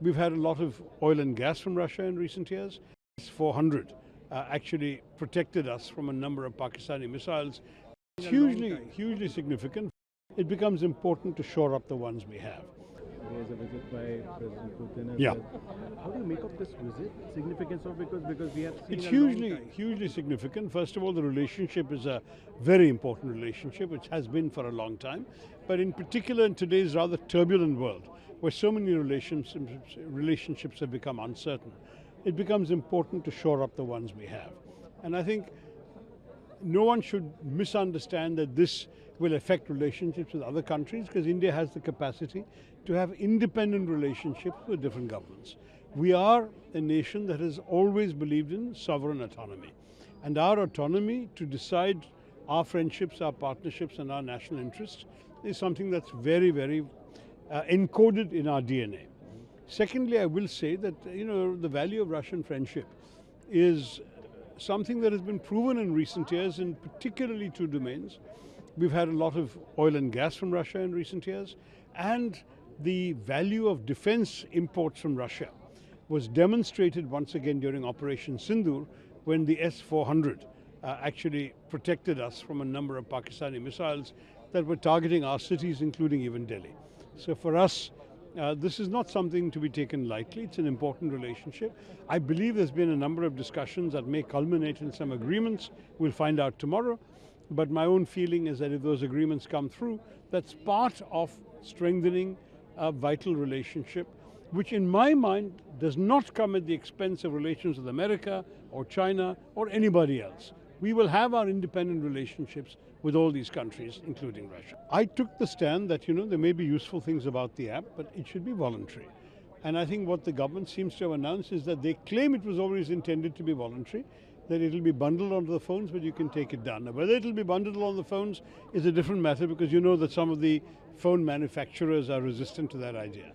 We've had a lot of oil and gas from Russia in recent years. S-400 actually protected us from a number of Pakistani missiles. It's hugely significant. It becomes important to shore up the ones we have. There's a visit by President Putin as Yeah. well. How do you make of this visit? Significance of because we have seen It's a long time. hugely significant. First of all, the relationship is a very important relationship, which has been for a long time. But in particular, in today's rather turbulent world, where so many relationships have become uncertain, it becomes important to shore up the ones we have. And I think no one should misunderstand that this will affect relationships with other countries, because India has the capacity to have independent relationships with different governments. We are a nation that has always believed in sovereign autonomy. And our autonomy to decide our friendships, our partnerships, and our national interests is something that's very encoded in our DNA. Secondly, I will say that the value of Russian friendship is something that has been proven in recent years in particularly two domains. We've had a lot of oil and gas from Russia in recent years, and the value of defense imports from Russia was demonstrated once again during Operation Sindoor, when the S-400 actually protected us from a number of Pakistani missiles that were targeting our cities, including even Delhi. So for us, this is not something to be taken lightly. It's an important relationship. I believe there's been a number of discussions that may culminate in some agreements. We'll find out tomorrow. But my own feeling is that if those agreements come through, that's part of strengthening a vital relationship, which in my mind does not come at the expense of relations with America or China or anybody else. We will have our independent relationships with all these countries, including Russia. I took the stand that, there may be useful things about the app, but it should be voluntary. And I think what the government seems to have announced is that they claim it was always intended to be voluntary, that it will be bundled onto the phones, but you can take it down. Now, whether it will be bundled on the phones is a different matter, because you know that some of the phone manufacturers are resistant to that idea.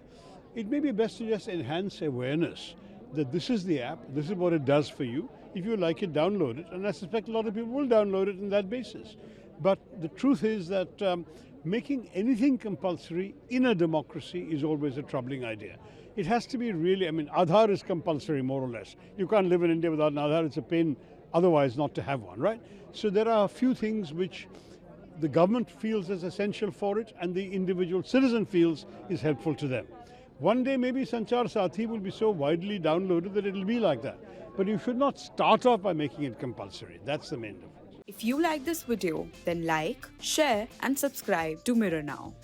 It may be best to just enhance awareness that this is the app, this is what it does for you. If you like it, download it, and I suspect a lot of people will download it on that basis. But the truth is that making anything compulsory in a democracy is always a troubling idea. It has to be really, Aadhaar is compulsory more or less. You can't live in India without an Aadhaar. It's a pain otherwise not to have one, right? So there are a few things which the government feels is essential for it, and the individual citizen feels is helpful to them. One day maybe Sanchar Sathi will be so widely downloaded that it will be like that. But you should not start off by making it compulsory. That's the main difference. If you like this video, then like, share and subscribe to Mirror Now.